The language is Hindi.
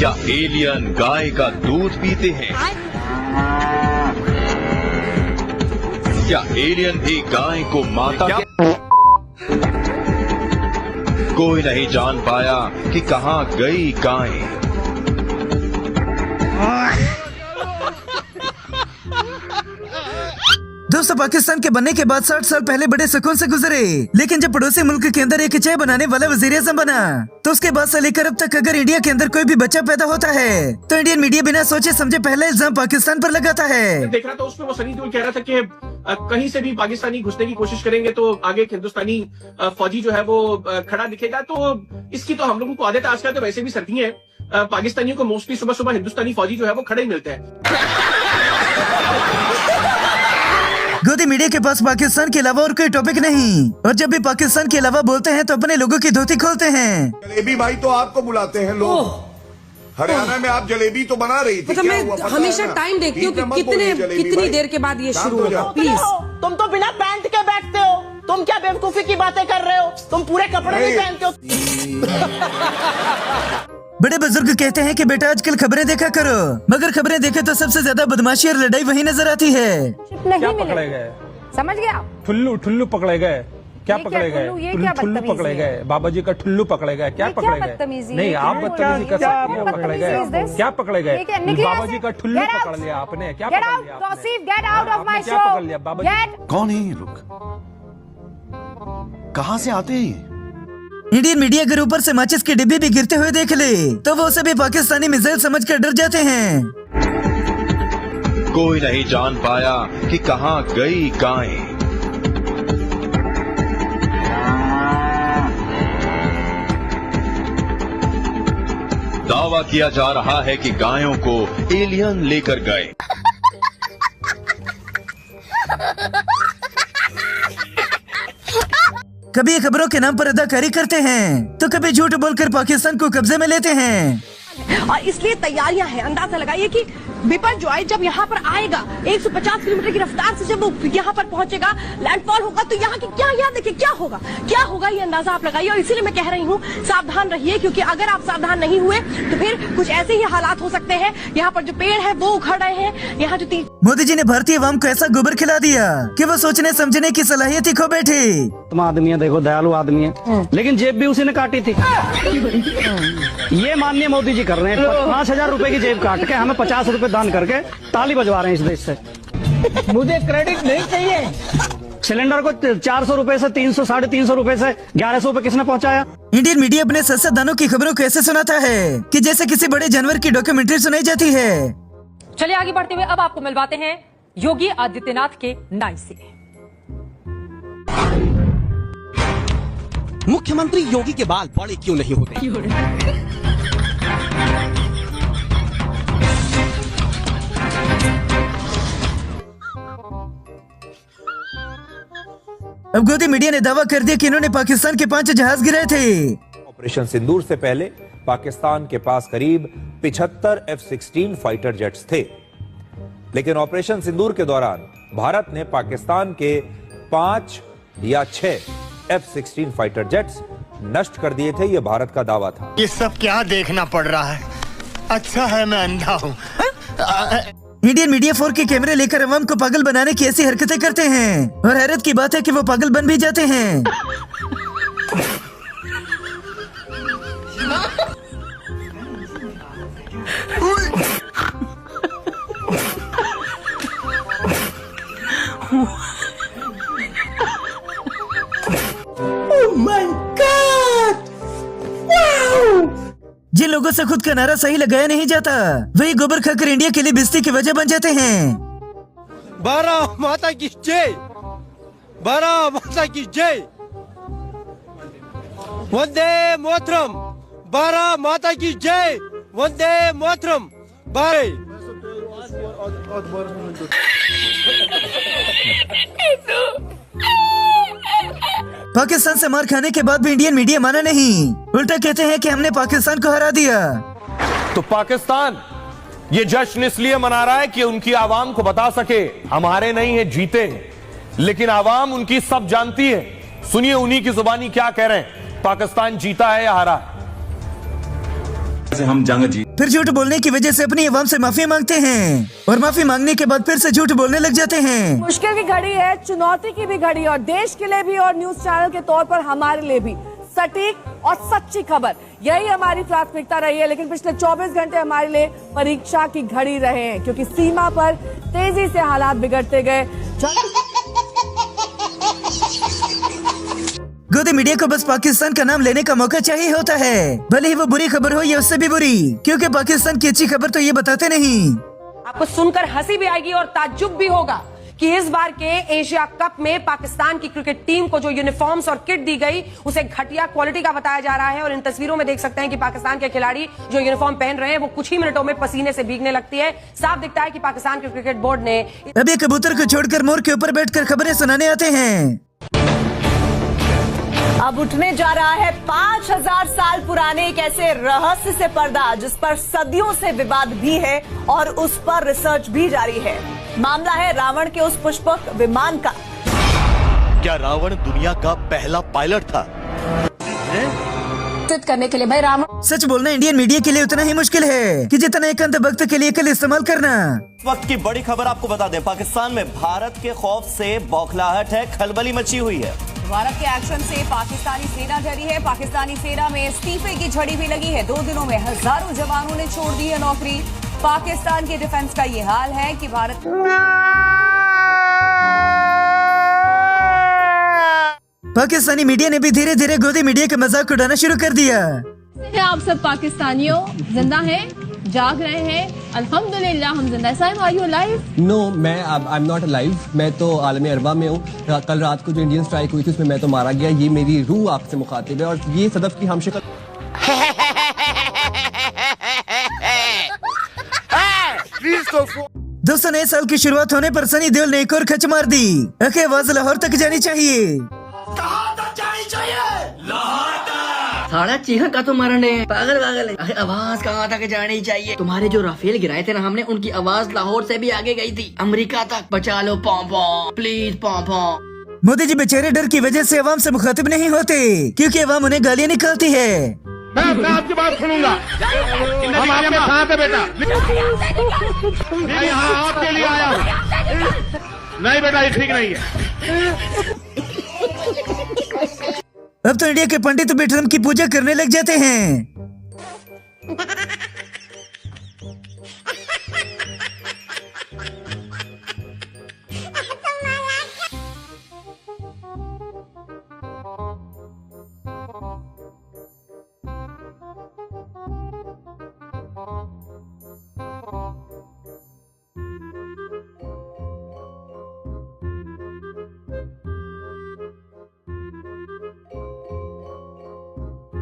क्या एलियन गाय का दूध पीते हैं? क्या एलियन भी गाय को माता कोई नहीं जान पाया कि कहां गई गाय। दोस्तों, पाकिस्तान के बनने के बाद 60 साल पहले बड़े सुकून से गुजरे, लेकिन जब पड़ोसी मुल्क के अंदर एक चाय बनाने वाला वज़ीर-ए-आज़म बना, तो उसके बाद से लेकर अब तक अगर इंडिया के अंदर कोई भी बच्चा पैदा होता है तो इंडियन मीडिया बिना सोचे समझे पहला इल्जाम पाकिस्तान पर लगाता है। देख रहा था उसमें वो सनी देओल कह रहा था कि कहीं से भी पाकिस्तानी घुसने की कोशिश करेंगे तो आगे एक हिंदुस्तानी फौजी जो है वो खड़ा दिखेगा। तो इसकी तो हम लोगों को आदत है, आजकल तो वैसे भी सर्दी है, पाकिस्तानियों को मोस्टली सुबह सुबह हिंदुस्तानी फौजी जो है वो खड़े ही मिलते हैं। गोदी मीडिया के पास पाकिस्तान के अलावा और कोई टॉपिक नहीं, और जब भी पाकिस्तान के अलावा बोलते हैं तो अपने लोगों की धोती खोलते हैं। जलेबी भाई तो आपको बुलाते हैं लोग। हरियाणा में आप जलेबी तो बना रही थी। मतलब मैं हमेशा टाइम देखती हूँ कि कितनी देर के बाद ये शुरू होगा। प्लीज, तुम तो बिना पैंट के बैठते हो, तुम क्या बेवकूफी की बातें कर रहे हो, तुम पूरे कपड़े नहीं पहनते हो। बड़े बुजुर्ग कहते हैं कि बेटा आजकल खबरें देखा करो, मगर खबरें देखे तो सबसे ज्यादा बदमाशी और लड़ाई वही नजर आती है। क्या पकड़े गए? समझ गया? ठुल्लू पकड़े गए। क्या पकड़े गए? ठुल्लू पकड़े गए। बाबा जी का ठुल्लू पकड़े गए। क्या पकड़े गए? नहीं, आप बदतमीजी कर सकती हैं। पकड़े गए? क्या पकड़े गए? बाबा जी का ठुल्लू पकड़ लिया आपने। क्या पकड़ लिया? क्या पकड़ लिया बाबा जी? कौन है ये लोग? कहाँ से आते हैं? इंडियन मीडिया अगर ऊपर से माचिस के डिब्बे भी गिरते हुए देख ले तो वो सभी पाकिस्तानी मिसाइल समझकर डर जाते हैं। कोई नहीं जान पाया कि कहां गई गाय। दावा किया जा रहा है कि गायों को एलियन लेकर गए। कभी ये खबरों के नाम पर अदाकारी करते हैं तो कभी झूठ बोलकर पाकिस्तान को कब्जे में लेते हैं। और इसलिए तैयारियां हैं। अंदाजा लगाइए कि बिपरजॉय जब यहाँ पर आएगा 150 किलोमीटर की रफ्तार से जब वो यहाँ पर पहुंचेगा, लैंडफॉल होगा, तो यहाँ की क्या, यहाँ देखिए क्या होगा ये अंदाजा आप लगाइए। और इसीलिए मैं कह रही हूँ सावधान रहिए, क्योंकि अगर आप सावधान नहीं हुए तो फिर कुछ ऐसे ही हालात हो सकते हैं। यहाँ पर जो पेड़ है वो उखड़ रहे हैं। यहाँ जो मोदी जी ने भारतीय अवाम को ऐसा गोबर खिला दिया कि वो सोचने समझने की सलाहियत ही खो बैठे। तुम आदमी है, देखो दयालु आदमी है, लेकिन जेब भी उसी ने काटी थी। ये माननीय मोदी जी कर रहे हैं, 5,000 रुपए की जेब काट के हमें 50 रुपए दान करके ताली बजवा रहे हैं इस देश से। मुझे क्रेडिट नहीं चाहिए। सिलेंडर को 400 रुपए से 300, 350 रुपए से 1100 पे किसने पहुंचाया? इंडियन मीडिया अपने सियासतदानों की खबरों को ऐसे सुनाता है कि जैसे किसी बड़े जानवर की डॉक्यूमेंट्री सुनाई जाती है। चलिए आगे बढ़ते हुए अब आपको मिलवाते हैं योगी आदित्यनाथ के नाई से। मुख्यमंत्री योगी के बाल बड़े क्यों नहीं होते? अब गोदी मीडिया ने दावा कर दिया कि इन्होंने पाकिस्तान के 5 जहाज गिराए थे। ऑपरेशन सिंदूर से पहले पाकिस्तान के पास करीब 75 F-16 फाइटर जेट्स थे, लेकिन ऑपरेशन सिंदूर के दौरान भारत ने पाकिस्तान के 5 या 6 F-16 फाइटर जेट्स नष्ट कर दिए थे। यह भारत का दावा था। ये सब क्या देखना पड़ रहा है? अच्छा है मैं अंधा हूँ। इंडियन मीडिया 4 के कैमरे लेकर अवाम को पागल बनाने की ऐसी हरकतें करते हैं, और हैरत की बात है कि वो पागल बन भी जाते हैं। Oh my God! Wow! जिन लोगों से खुद का नारा सही लगाया नहीं जाता वही गोबर खाकर इंडिया के लिए बेइज्जती की वजह बन जाते हैं। भारत माता की जय, भारत माता की जय, वंदे मातरम, भारत माता की जय, वंदे मातरम, भारत। पाकिस्तान से मार खाने के बाद भी इंडियन मीडिया माना नहीं, उल्टा कहते हैं कि हमने पाकिस्तान को हरा दिया। तो पाकिस्तान ये जश्न इसलिए मना रहा है कि उनकी आवाम को बता सके हमारे नहीं है, जीते हैं। लेकिन आवाम उनकी सब जानती है। सुनिए उन्हीं की जुबानी क्या कह रहे हैं, पाकिस्तान जीता है या हारा है। से हम जंग जीत। फिर झूठ बोलने की वजह से अपनी आवाम से माफी मांगते हैं और माफी मांगने के बाद फिर से झूठ बोलने लग जाते हैं। मुश्किल की घड़ी है, चुनौती की भी घड़ी, और देश के लिए भी और न्यूज चैनल के तौर पर हमारे लिए भी सटीक और सच्ची खबर, यही हमारी प्राथमिकता रही है। लेकिन पिछले 24 घंटे हमारे लिए परीक्षा की घड़ी रहे हैं, क्योंकि सीमा पर तेजी से हालात बिगड़ते गए। गोदी मीडिया को बस पाकिस्तान का नाम लेने का मौका चाहिए होता है, भले ही वो बुरी खबर हो या उससे भी बुरी, क्योंकि पाकिस्तान की अच्छी खबर तो ये बताते नहीं। आपको सुनकर हंसी भी आएगी और ताज्जुब भी होगा कि इस बार के एशिया कप में पाकिस्तान की क्रिकेट टीम को जो यूनिफॉर्म्स और किट दी गई उसे घटिया क्वालिटी का बताया जा रहा है। और इन तस्वीरों में देख सकते हैं कि पाकिस्तान के खिलाड़ी जो यूनिफॉर्म पहन रहे हैं वो कुछ ही मिनटों में पसीने से भीगने लगती है। साफ दिखता है कि पाकिस्तान के क्रिकेट बोर्ड ने अब ये कबूतर को छोड़कर मोर के ऊपर बैठकर खबरें सुनाने आते हैं। अब उठने जा रहा है 5000 साल पुराने एक ऐसे रहस्य से पर्दा जिस पर सदियों से विवाद भी है और उस पर रिसर्च भी जारी है। मामला है रावण के उस पुष्पक विमान का। क्या रावण दुनिया का पहला पायलट था? करने के लिए भाई रावण। सच बोलना इंडियन मीडिया के लिए उतना ही मुश्किल है कि जितना एक अंध वक्त के लिए कल इस्तेमाल करना। इस वक्त की बड़ी खबर आपको बता दें, पाकिस्तान में भारत के खौफ से बौखलाहट है, खलबली मची हुई है। भारत के एक्शन से पाकिस्तानी सेना डरी है। पाकिस्तानी सेना में इस्तीफे की झड़ी भी लगी है। 2 दिनों में हजारों जवानों ने छोड़ दी है नौकरी। पाकिस्तान के डिफेंस का ये हाल है कि भारत पाकिस्तानी मीडिया ने भी धीरे धीरे गोदी मीडिया का मजाक उड़ाना शुरू कर दिया। आप सब पाकिस्तानियों जिंदा हैं, जाग रहे हैं, अल्हम्दुलिल्लाह हम जिंदा। Saim are you alive? No, मैं आई एम नॉट अलाइव। मैं तो आलमी अरबा में हूँ। कल रात को जो इंडियन स्ट्राइक हुई थी उसमें मैं तो मारा गया। ये मेरी रूह आपसे मुखातिब है और ये सदफ की हमशक्ल। दोस्तों, नए साल की शुरुआत होने पर सनी देओल ने एक और खच मार दी। अखे आवाज लाहौर तक जानी चाहिए। साड़ा चीखा का तो मरने पागल है। अरे आवाज कहाँ तक जानी चाहिए? तुम्हारे जो राफेल गिराए थे ना हमने, उनकी आवाज लाहौर से भी आगे गई थी, अमेरिका तक। बचा लो पॉम्पो, प्लीज पॉम्पो। मोदी जी बेचारे डर की वजह से अवाम से मुखातिब नहीं होते, क्योंकि अवाम उन्हें गालियाँ निकालती है। मैं आपकी बात सुनूंगा। हम आपके साथ है बेटा। मैं यहाँ आपके लिए आया हूँ। नहीं बेटा, ये ठीक नहीं है। अब तो इंडिया के पंडित भी ट्रम्प की पूजा करने लग जाते हैं।